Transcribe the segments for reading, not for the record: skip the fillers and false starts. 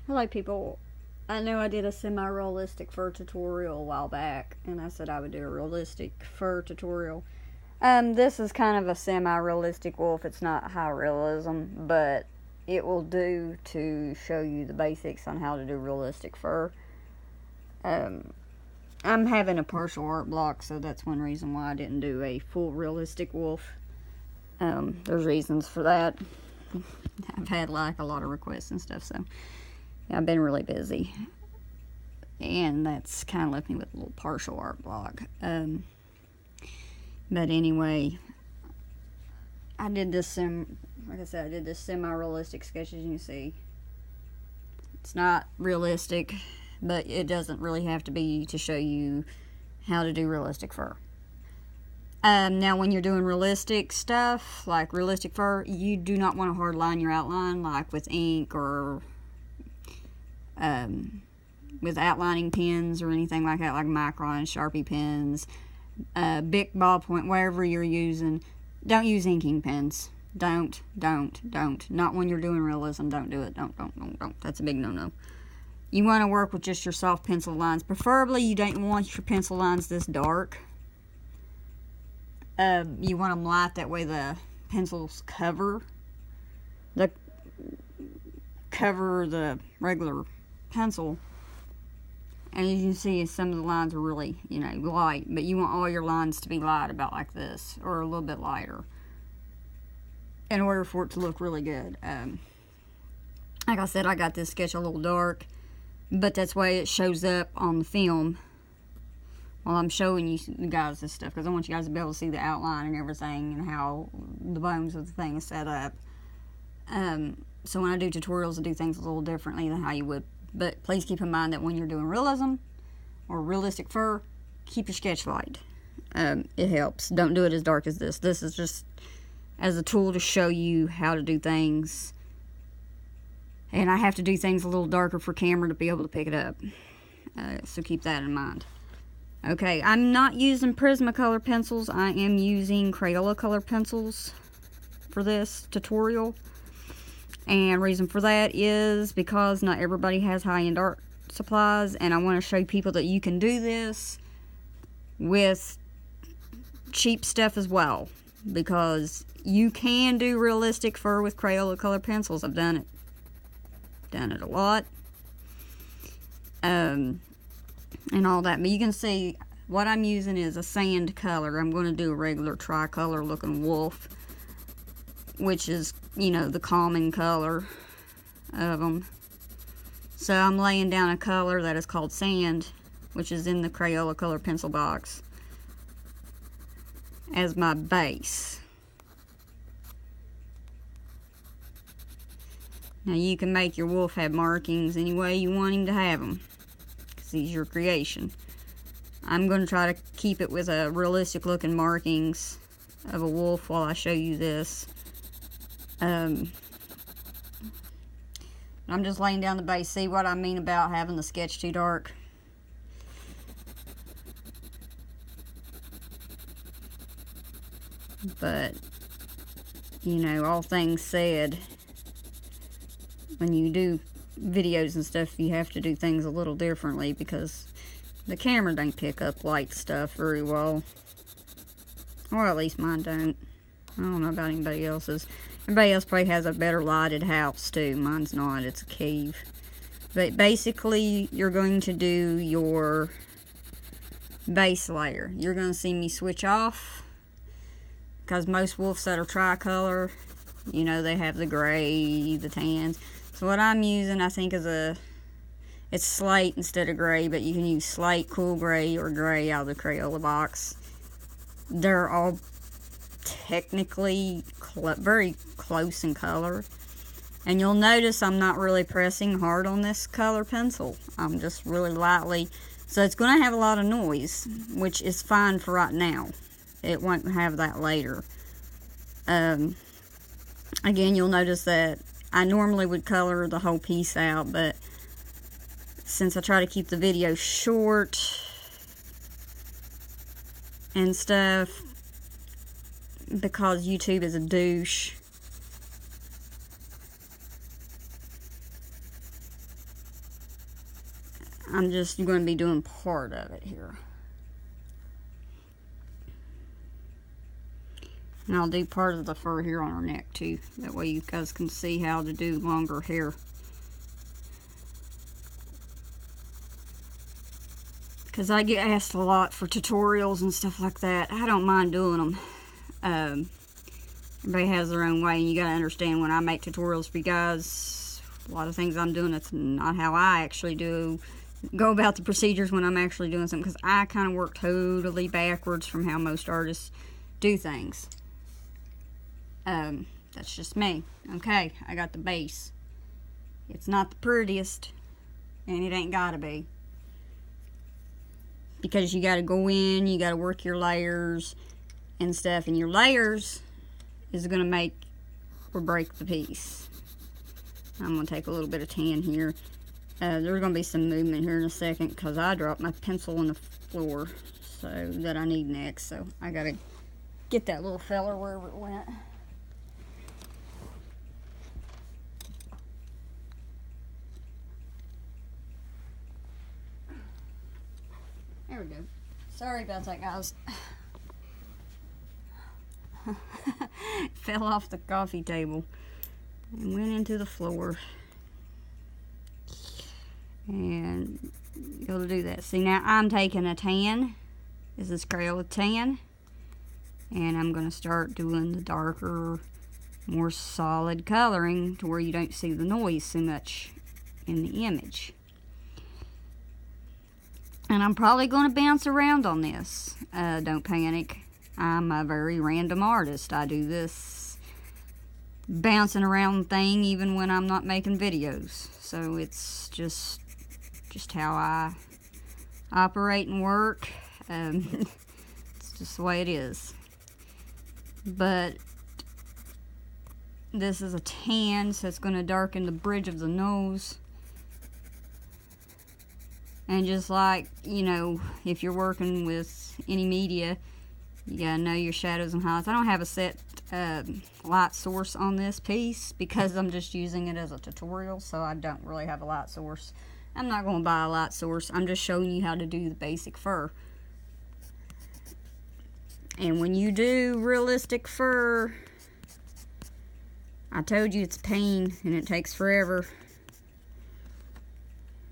Hello people. I know I did a semi-realistic fur tutorial a while back, and I said I would do a realistic fur tutorial. This is kind of a semi-realistic wolf. It's not high realism, but it will do to show you the basics on how to do realistic fur. Um, I'm having a partial art block, so that's one reason why I didn't do a full realistic wolf. There's reasons for that. I've had like a lot of requests and stuff, so yeah, I've been really busy, and that's kind of left me with a little partial art block. But anyway, I did this like I said, I did this semi-realistic sketch. As you can see, it's not realistic, but it doesn't really have to be to show you how to do realistic fur. Now when you're doing realistic stuff, like realistic fur, you do not want to hard line your outline like with ink or with outlining pens or anything like that, like Micron, Sharpie pens, Bic ballpoint, wherever you're using. Don't use inking pens. Don't. Not when you're doing realism. Don't do it. Don't. That's a big no-no. You want to work with just your soft pencil lines. Preferably, you don't want your pencil lines this dark. You want them light, that way the pencils cover the regular pencil. And you can see some of the lines are really, light, but you want all your lines to be light, about like this, or a little bit lighter, in order for it to look really good. Like I said, I got this sketch a little dark, but that's the way it shows up on the film while I'm showing you guys this stuff, because I want you guys to be able to see the outline and everything and how the bones of the thing is set up. So when I do tutorials, I do things a little differently than how you would. But please keep in mind that when you're doing realism or realistic fur, keep your sketch light. It helps. Don't do it as dark as this. This is just as a tool to show you how to do things. And I have to do things a little darker for camera to be able to pick it up. So keep that in mind. Okay, I'm not using Prismacolor pencils. I am using Crayola color pencils for this tutorial. And reason for that is because not everybody has high-end art supplies, and I want to show people that you can do this with cheap stuff as well, because you can do realistic fur with Crayola color pencils. I've done it a lot, and all that. But you can see what I'm using is a sand color. I'm going to do a regular tricolor looking wolf, which is, the common color of them. So I'm laying down a color that is called sand, which is in the Crayola color pencil box, as my base. Now you can make your wolf have markings any way you want him to have them, because he's your creation. I'm going to try to keep it with a realistic looking markings of a wolf while I show you this. I'm just laying down the base. See what I mean about having the sketch too dark? But, all things said, when you do videos and stuff, you have to do things a little differently, because the camera don't pick up light stuff very well. Or at least mine don't. I don't know about anybody else's. Everybody else probably has a better lighted house too. Mine's not. It's a cave. But basically, you're going to do your base layer. You're going to see me switch off, because most wolves that are tricolor, they have the gray, the tans. So what I'm using, I think, is it's slate instead of gray, but you can use slate, cool gray, or gray out of the Crayola box. They're all technically very close in color, and you'll notice I'm not really pressing hard on this color pencil. I'm just really lightly, so it's going to have a lot of noise, which is fine for right now. It won't have that later. Again, you'll notice that I normally would color the whole piece out, but since I try to keep the video short and stuff, because YouTube is a douche, I'm just going to be doing part of it here. And I'll do part of the fur here on her neck too. That way you guys can see how to do longer hair. Because I get asked a lot for tutorials and stuff like that. I don't mind doing them. Everybody has their own way, and you got to understand when I make tutorials for you guys, a lot of things I'm doing, that's not how I actually go about the procedures when I'm actually doing something, because I kind of work totally backwards from how most artists do things. That's just me. Okay, I got the base. It's not the prettiest, and it ain't gotta be. Because you gotta go in, you gotta work your layers and stuff, and your layers is gonna make or break the piece. I'm gonna take a little bit of tan here. There's gonna be some movement here in a second because I dropped my pencil on the floor, so that I need next. So I gotta get that little feller wherever it went. There we go. Sorry about that, guys. Fell off the coffee table and went into the floor. And go to do that. See, now I'm taking a tan. This is Crayola Tan. And I'm going to start doing the darker, more solid coloring to where you don't see the noise so much in the image. And I'm probably going to bounce around on this. Don't panic. I'm a very random artist. I do this bouncing around thing even when I'm not making videos. So it's just how I operate and work. It's just the way it is. But this is a tan, so it's going to darken the bridge of the nose. And just like, you know, if you're working with any media, you gotta know your shadows and highlights. I don't have a set light source on this piece because I'm just using it as a tutorial, so I don't really have a light source. I'm not going to buy a light source. I'm just showing you how to do the basic fur. And when you do realistic fur, I told you it's a pain and it takes forever.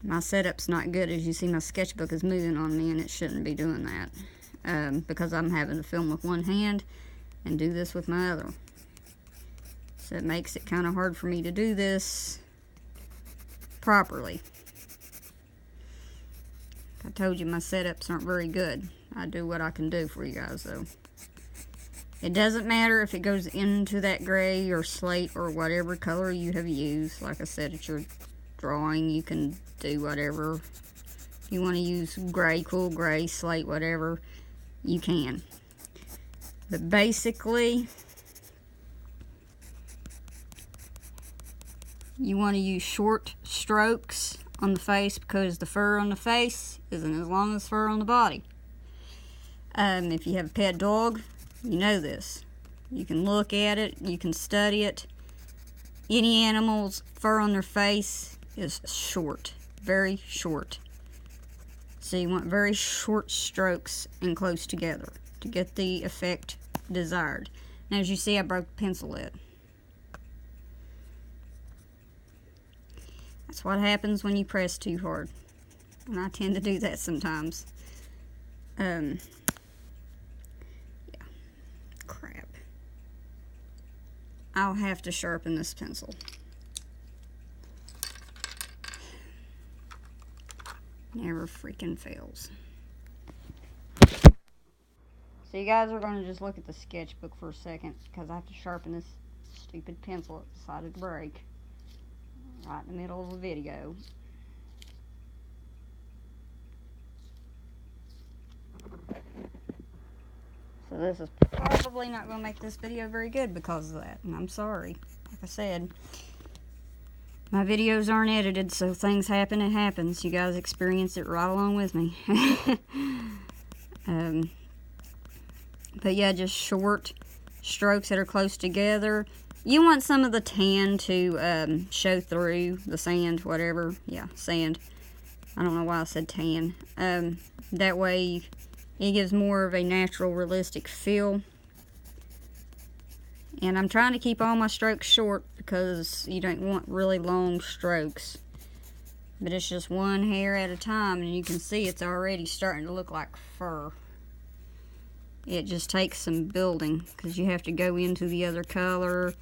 My setup's not good. As you see, my sketchbook is moving on me and it shouldn't be doing that. Because I'm having to film with one hand and do this with my other. So it makes it kind of hard for me to do this properly. I told you my setups aren't very good. I do what I can do for you guys though. It doesn't matter if it goes into that gray or slate or whatever color you have used. Like I said, it's your drawing. You can do whatever. If you want to use gray, cool gray, slate, whatever, you can. But basically, you want to use short strokes on the face because the fur on the face isn't as long as fur on the body. If you have a pet dog, you know this. You can look at it, you can study it. Any animal's fur on their face is short, very short. So you want very short strokes and close together to get the effect desired. Now as you see, I broke the pencil lid. That's what happens when you press too hard. And I tend to do that sometimes. Yeah. Crap. I'll have to sharpen this pencil. Never freaking fails. So you guys are going to just look at the sketchbook for a second because I have to sharpen this stupid pencil. It decided to break right in the middle of the video. So this is probably not going to make this video very good because of that, and I'm sorry. Like I said, my videos aren't edited, so things happen, it happens. You guys experience it right along with me. But yeah, just short strokes that are close together. You want some of the tan to show through the sand, whatever. Yeah, sand. I don't know why I said tan. That way it gives more of a natural, realistic feel. And I'm trying to keep all my strokes short because you don't want really long strokes. But it's just one hair at a time, and you can see it's already starting to look like fur. It just takes some building because you have to go into the other color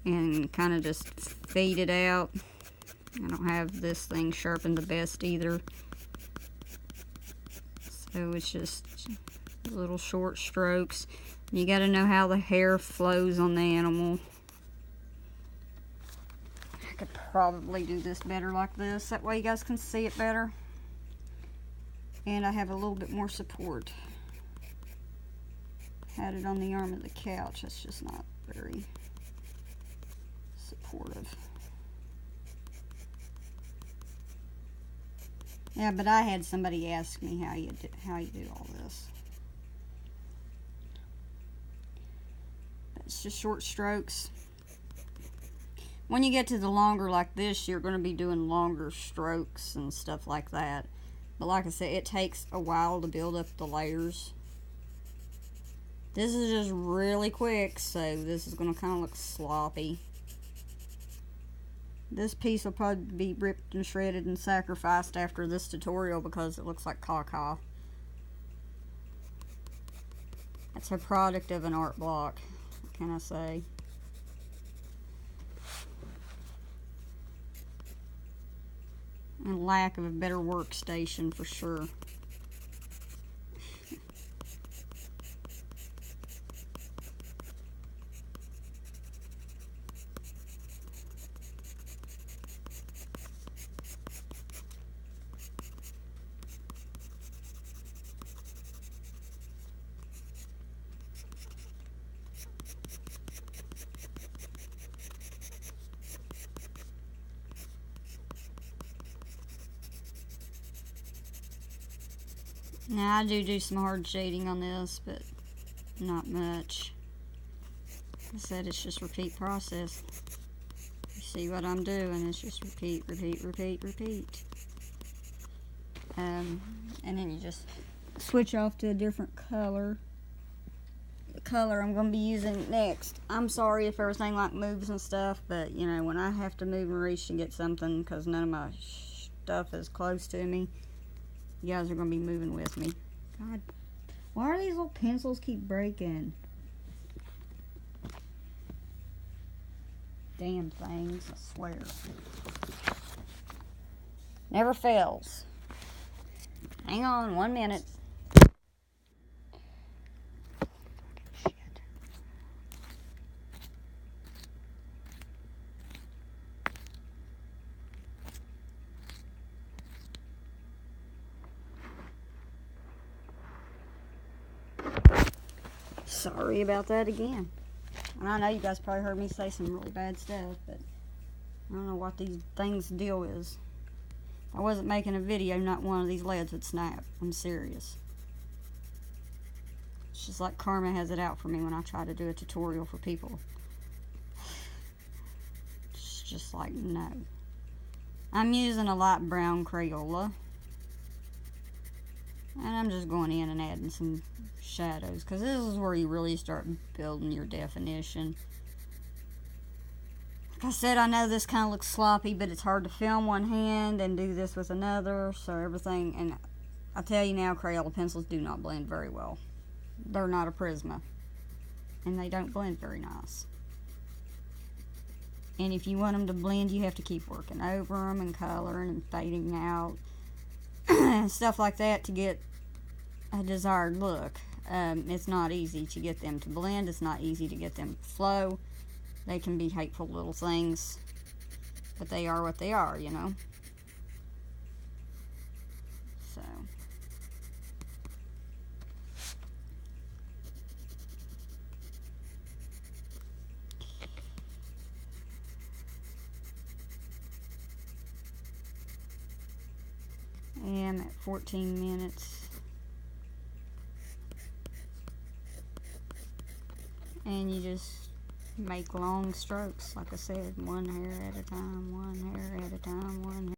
and kind of just fade it out. I don't have this thing sharpened the best either. So it's just little short strokes. You got to know how the hair flows on the animal. I could probably do this better like this. That way you guys can see it better. And I have a little bit more support. Had it on the arm of the couch. That's just not very supportive. Yeah, but I had somebody ask me how you do all this. It's just short strokes. When you get to the longer like this, you're going to be doing longer strokes and stuff like that. But like I said, it takes a while to build up the layers. This is just really quick, so this is going to kind of look sloppy. This piece will probably be ripped and shredded and sacrificed after this tutorial because it looks like caca. It's a product of an art block. What can I say? And lack of a better workstation for sure. Now I do some hard shading on this, but not much. Like I said, it's just repeat process. You see what I'm doing? It's just repeat, repeat, repeat, repeat. And then you just switch off to a different color. The color I'm going to be using next. I'm sorry if everything like moves and stuff, but you know, when I have to move and reach to get something because none of my stuff is close to me, you guys are going to be moving with me. God, why are these little pencils keep breaking? Damn things, I swear. Never fails. Hang on 1 minute. Sorry about that again. And I know you guys probably heard me say some really bad stuff, but I don't know what these things deal is. If I wasn't making a video, not one of these leads would snap. I'm serious. It's just like karma has it out for me when I try to do a tutorial for people. It's just like, no. I'm using a light brown Crayola. And I'm just going in and adding some shadows, because this is where you really start building your definition. Like I said, I know this kind of looks sloppy, but it's hard to film one hand and do this with another, so everything, and I tell you now, Crayola pencils do not blend very well. They're not a Prisma, and they don't blend very nice. And if you want them to blend, you have to keep working over them and coloring and fading out and stuff like that to get a desired look. It's not easy to get them to blend. It's not easy to get them to flow. They can be hateful little things, but they are what they are, you know. So I'm at 14 minutes. And you just make long strokes, like I said, one hair at a time, one hair at a time, one hair.